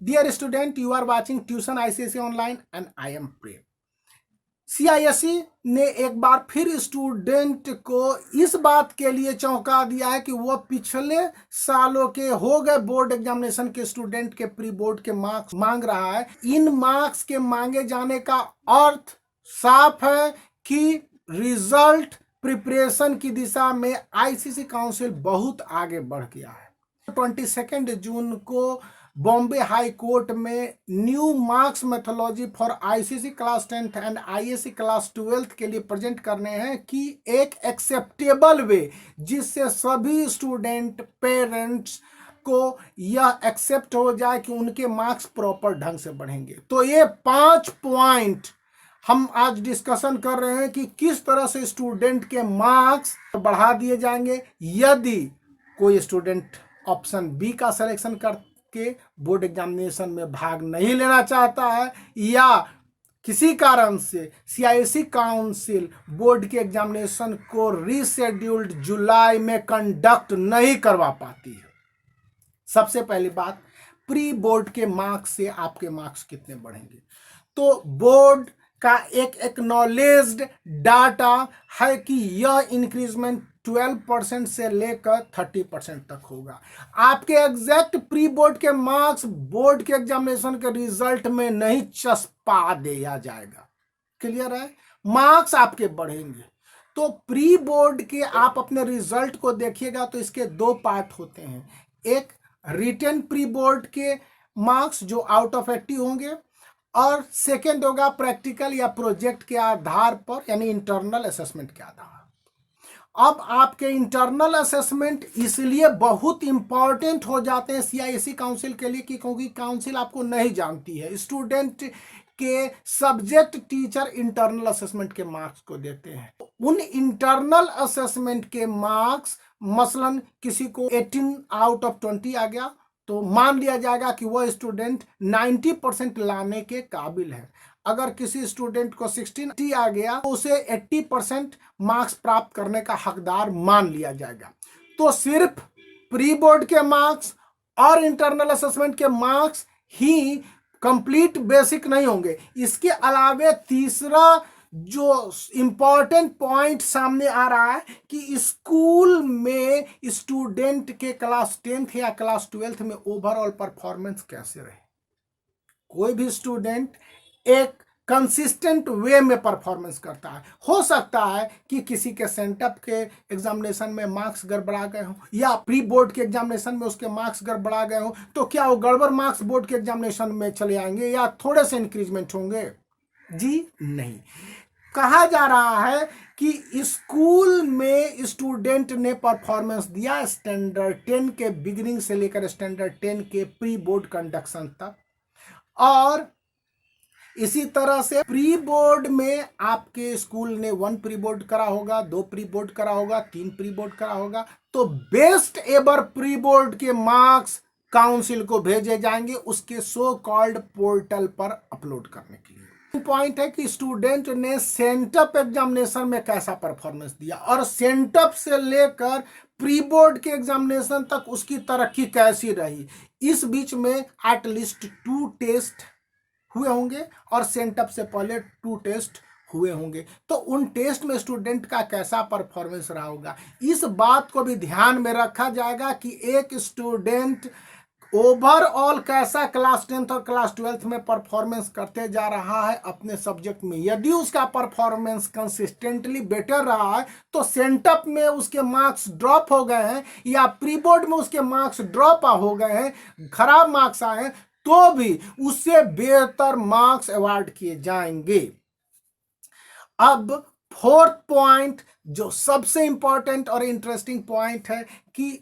Dear student, you are watching Tuition ICSE Online and I am Prem. CISE ने एक बार फिर student को इस बात के लिए चौंका दिया है कि वो पिछले सालों के हो गए बोर्ड एग्जामिनेशन के स्टूडेंट के प्री बोर्ड के मार्क्स मांग रहा है। इन मार्क्स के मांगे जाने का अर्थ साफ है कि रिजल्ट प्रिपरेशन की दिशा में आईसीसी काउंसिल बहुत आगे बढ़ गया है। 22 जून को बॉम्बे हाई कोर्ट में new marks methodology for ICC class 10th and ISC class 12th के लिए प्रेजेंट करने हैं कि एक एक्सेप्टेबल वे जिससे सभी स्टूडेंट पेरेंट्स को यह एक्सेप्ट हो जाए कि उनके मार्क्स प्रॉपर ढंग से बढ़ेंगे। तो ये 5 पॉइंट हम आज डिस्कशन कर रहे हैं कि किस तरह से स्टूडेंट के मार्क्स बढ़ा दिए जाएंगे यदि कोई स्टूडेंट ऑप्शन बी का सिलेक्शन करके बोर्ड एग्जामिनेशन में भाग नहीं लेना चाहता है या किसी कारण से सीआईएसई काउंसिल बोर्ड के एग्जामिनेशन को रीशेड्यूल्ड जुलाई में कंडक्ट नहीं करवा पाती है। सबसे पहली बात, प्री बोर्ड के मार्क्स से आपके मार्क्स कितने बढ़ेंगे। तो बोर्ड का एक एक्नॉलेज्ड डाटा है कि यह इंक्रीजमेंट 12% से लेकर 30% तक होगा। आपके एग्जैक्ट प्री बोर्ड के मार्क्स बोर्ड के एग्जामिनेशन के रिजल्ट में नहीं चस्पा दिया जाएगा। क्लियर है? मार्क्स आपके बढ़ेंगे। तो प्री बोर्ड के आप अपने रिजल्ट को देखिएगा तो इसके 2 पार्ट होते हैं। एक रिटन प्री बोर्ड के मार्क्स जो आउट ऑफ 80 होंगे और सेकेंड होगा प्रैक्टिकल या प्रोजेक्ट के आधार पर यानी इंटरनल असेसमेंट के आधार। अब आपके इंटरनल असेसमेंट इसलिए बहुत इंपॉर्टेंट हो जाते हैं सीआईएसई काउंसिल के लिए कि क्योंकि काउंसिल आपको नहीं जानती है। स्टूडेंट के सब्जेक्ट टीचर इंटरनल असेसमेंट के मार्क्स को देते हैं। उन इंटरनल असेसमेंट के मार्क्स मसलन किसी को 18 आउट ऑफ 20 आ गया तो मान लिया जाएगा कि वह स्टूडेंट 90% लाने के काबिल है। अगर किसी स्टूडेंट को 16 आ गया तो उसे 80% मार्क्स प्राप्त करने का हकदार मान लिया जाएगा। तो सिर्फ प्री बोर्ड के मार्क्स और इंटरनल असेसमेंट के मार्क्स ही कंप्लीट बेसिक नहीं होंगे। इसके अलावे तीसरा जो इंपॉर्टेंट पॉइंट सामने आ रहा है कि स्कूल में स्टूडेंट के क्लास 10th या क्लास 12th में ओवरऑल परफॉर्मेंस कैसे रहे। कोई भी स्टूडेंट एक कंसिस्टेंट वे में परफॉर्मेंस करता है। हो सकता है कि किसी के सेंटअप के एग्जामिनेशन में मार्क्स गड़बड़ा गए हों या प्री बोर्ड के एग्जामिनेशन में उसके मार्क्स गड़बड़ा गए हों, तो क्या वो गड़बड़ मार्क्स बोर्ड के एग्जामिनेशन में चले आएंगे या थोड़े से इंक्रीजमेंट होंगे? जी नहीं। कहा जा रहा है कि स्कूल में स्टूडेंट ने परफॉर्मेंस दिया स्टैंडर्ड 10 के बिगिनिंग से लेकर स्टैंडर्ड 10 के प्री बोर्ड कंडक्शन तक, और इसी तरह से प्री बोर्ड में आपके स्कूल ने 1 प्री बोर्ड करा होगा, 2 प्री बोर्ड करा होगा, 3 प्री बोर्ड करा होगा, तो बेस्ट एवर प्री बोर्ड के मार्क्स काउंसिल को भेजे जाएंगे उसके सो कॉल्ड पोर्टल पर अपलोड करने के लिए। पॉइंट है कि स्टूडेंट ने सेंटअप एग्जामिनेशन में कैसा परफॉर्मेंस दिया और सेंटअप से लेकर प्री बोर्ड के एग्जामिनेशन तक उसकी तरक्की कैसी रही। इस बीच में एटलीस्ट 2 टेस्ट हुए होंगे और सेंटअप से पहले 2 टेस्ट हुए होंगे। तो उन टेस्ट में स्टूडेंट का कैसा परफॉर्मेंस रहा होगा, इस बात को भी ध्यान में रखा जाएगा कि एक स्टूडेंट ओवरऑल कैसा क्लास 10th और क्लास 12th में परफॉर्मेंस करते जा रहा है अपने सब्जेक्ट में। यदि उसका परफॉर्मेंस कंसिस्टेंटली बेटर रहा है तो सेंटअप में उसके मार्क्स ड्रॉप हो गए हैं या प्री बोर्ड में उसके मार्क्स ड्रॉप हो गए हैं, खराब मार्क्स आए हैं, तो भी उससे बेहतर मार्क्स अवार्ड किए जाएंगे। अब 4th पॉइंट जो सबसे इंपॉर्टेंट और इंटरेस्टिंग पॉइंट है कि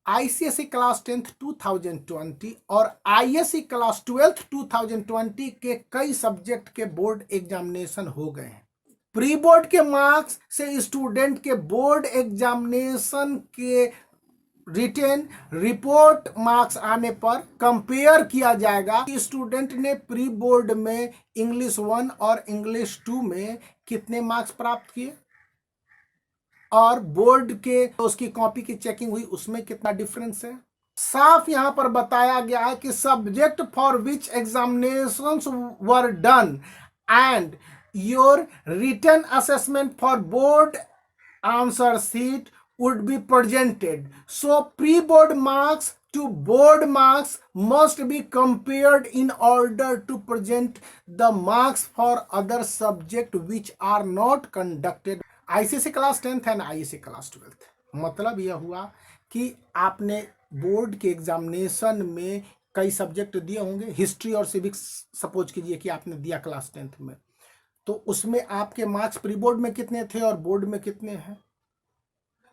आईसीएसई क्लास 10th 2020 और आईएससी क्लास 12th 2020 के कई सब्जेक्ट के बोर्ड एग्जामिनेशन हो गए हैं। प्री बोर्ड के मार्क्स से स्टूडेंट के बोर्ड एग्जामिनेशन के रिटेन रिपोर्ट मार्क्स आने पर कंपेयर किया जाएगा कि स्टूडेंट ने प्री बोर्ड में इंग्लिश 1 और इंग्लिश 2 में कितने मार्क्स प्राप्त किए और बोर्ड के उसकी कॉपी की चेकिंग हुई उसमें कितना डिफरेंस है। साफ यहां पर बताया गया है कि subject for which examinations were done and your written assessment for board answer sheet would be presented. So pre-board marks to board marks must be compared in order to present the marks for other subject which are not conducted. ICSE class 10th and ISE class 12th, मतलब यह हुआ कि आपने board के examination में कई subject दिए होंगे, हिस्ट्री और सिविक्स सपोज कीजिए कि आपने दिया क्लास 10th में, तो उसमें आपके मार्क्स प्री बोर्ड में कितने थे और बोर्ड में कितने हैं।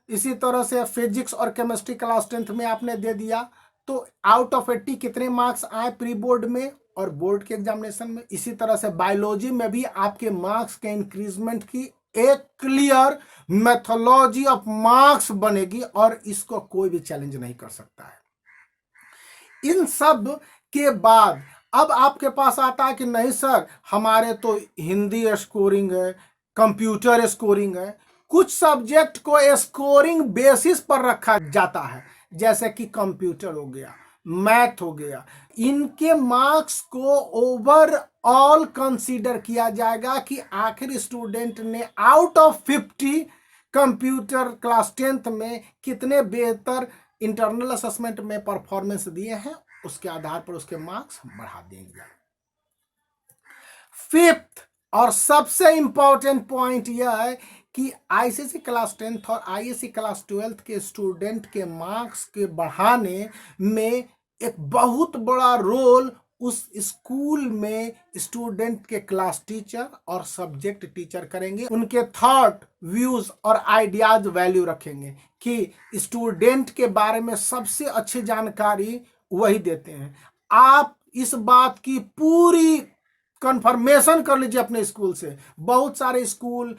इसी तरह से फिजिक्स और केमिस्ट्री क्लास 10th में आपने दे दिया, तो आउट ऑफ 80 कितने मार्क्स आए प्री बोर्ड में और बोर्ड के एग्जामिनेशन में। इसी तरह से बायोलॉजी में भी आपके मार्क्स के इंक्रीजमेंट की एक क्लियर मेथोलॉजी ऑफ मार्क्स बनेगी और इसको कोई भी चैलेंज नहीं कर सकता है। इन सब के बाद अब आपके पास आता है कि नहीं सर, हमारे तो हिंदी स्कोरिंग है, कंप्यूटर स्कोरिंग है, कुछ सब्जेक्ट को स्कोरिंग बेसिस पर रखा जाता है, जैसे कि कंप्यूटर हो गया, मैथ हो गया, इनके मार्क्स को ओवरऑल कंसीडर किया जाएगा कि आखिर स्टूडेंट ने out of 50 computer class 10th में कितने बेहतर इंटरनल असेसमेंट में परफॉर्मेंस दिए हैं, उसके आधार पर उसके मार्क्स बढ़ा देंगे। फिफ्थ और सबसे इंपॉर्टेंट पॉइंट यह है कि आईसीएसई क्लास 10th और आईएससी क्लास 12th के स्टूडेंट के मार्क्स के बढ़ाने में एक बहुत बड़ा रोल उस स्कूल में स्टूडेंट के क्लास टीचर और सब्जेक्ट टीचर करेंगे। उनके थॉट, व्यूज और आइडियाज वैल्यू रखेंगे कि स्टूडेंट के बारे में सबसे अच्छी जानकारी वही देते हैं। आप इस बात की पूरी कंफर्मेशन कर लीजिए अपने स्कूल से। बहुत सारे स्कूल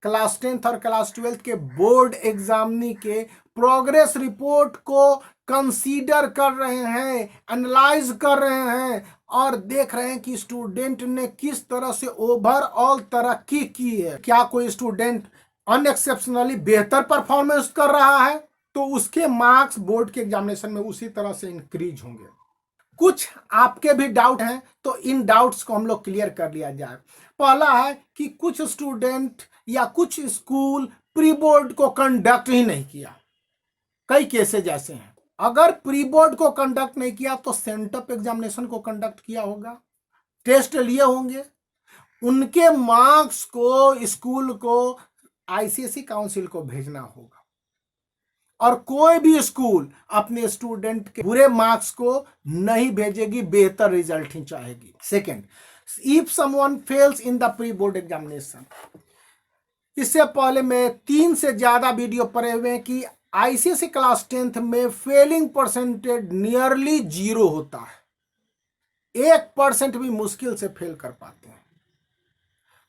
क्लास 10th और क्लास 12th के बोर्ड एग्जामिनी के प्रोग्रेस रिपोर्ट को कंसीडर कर रहे हैं, एनालाइज कर रहे हैं और देख रहे हैं कि स्टूडेंट ने किस तरह से ओवरऑल तरक्की की है। क्या कोई स्टूडेंट अनएक्सेप्शनली बेहतर परफॉर्मेंस कर रहा है तो उसके मार्क्स बोर्ड के एग्जामिनेशन में उसी तरह से इंक्रीज होंगे। कुछ आपके भी डाउट हैं तो इन डाउट्स को हम लोग क्लियर कर लिया जाए। पहला है कि कुछ स्टूडेंट या कुछ स्कूल प्री बोर्ड को कंडक्ट ही नहीं किया। कई केसेज ऐसे हैं, अगर प्री बोर्ड को कंडक्ट नहीं किया तो सेंटअप एग्जामिनेशन को कंडक्ट किया होगा, टेस्ट लिए होंगे, उनके मार्क्स को स्कूल को आईसीएसई काउंसिल को भेजना होगा और कोई भी स्कूल अपने स्टूडेंट के बुरे मार्क्स को नहीं भेजेगी, बेहतर रिजल्ट ही चाहेगी। Second, if someone fails in the pre board examination, इससे पहले मैं 3 से ज्यादा वीडियो पढ़े हुए हैं कि आईसीएसई क्लास 10th में फेलिंग परसेंटेज नियरली 0 होता है, 1% भी मुश्किल से फेल कर पाते हैं।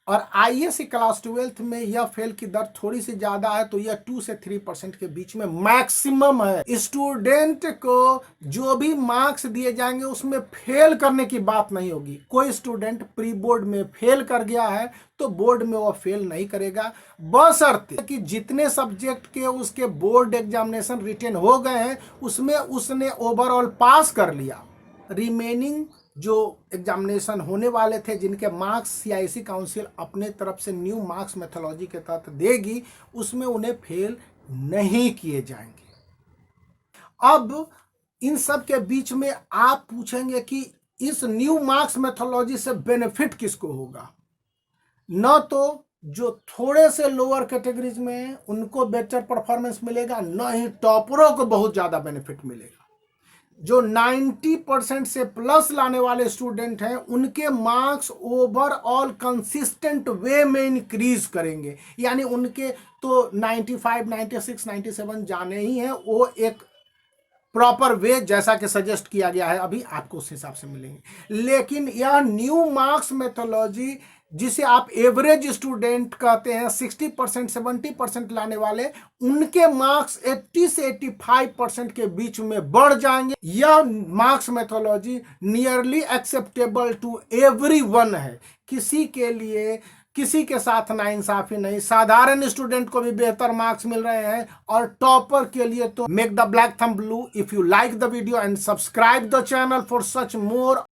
और आईएससी क्लास 12th में यह फेल की दर थोड़ी सी ज्यादा है, तो यह 2 से 3% के बीच में मैक्सिमम है। स्टूडेंट को जो भी मार्क्स दिए जाएंगे उसमें फेल करने की बात नहीं होगी। कोई स्टूडेंट प्री बोर्ड में फेल कर गया है तो बोर्ड में वह फेल नहीं करेगा, बशर्ते कि जितने सब्जेक्ट के उसके बोर्ड एग्जामिनेशन रिटेन हो गए हैं उसमें उसने ओवरऑल पास कर लिया। रिमेनिंग जो एग्जामिनेशन होने वाले थे जिनके मार्क्स सीआईएसई काउंसिल अपने तरफ से न्यू मार्क्स मेथोलॉजी के तहत देगी, उसमें उन्हें फेल नहीं किए जाएंगे। अब इन सब के बीच में आप पूछेंगे कि इस न्यू मार्क्स मेथोलॉजी से बेनिफिट किसको होगा। न तो जो थोड़े से लोअर कैटेगरीज में हैं उनको बेटर परफॉर्मेंस मिलेगा, न ही टॉपरों को बहुत ज्यादा बेनिफिट मिलेगा। जो 90% से प्लस लाने वाले स्टूडेंट हैं उनके मार्क्स ओवरऑल कंसिस्टेंट वे में इंक्रीज करेंगे, यानी उनके तो 95, 96, 97 जाने ही हैं, वो एक प्रॉपर वे जैसा कि सजेस्ट किया गया है अभी आपको उस हिसाब से मिलेंगे। लेकिन यह न्यू मार्क्स मेथोलॉजी जिसे आप एवरेज स्टूडेंट कहते हैं, 60%, 70% लाने वाले, उनके मार्क्स 80 से 85% के बीच में बढ़ जाएंगे। यह marks methodology nearly acceptable to everyone है। किसी के लिए किसी के साथ नाइंसाफी नहीं, साधारण स्टूडेंट को भी बेहतर मार्क्स मिल रहे हैं और टॉपर के लिए तो make the black thumb blue if you like the video and subscribe the channel for such more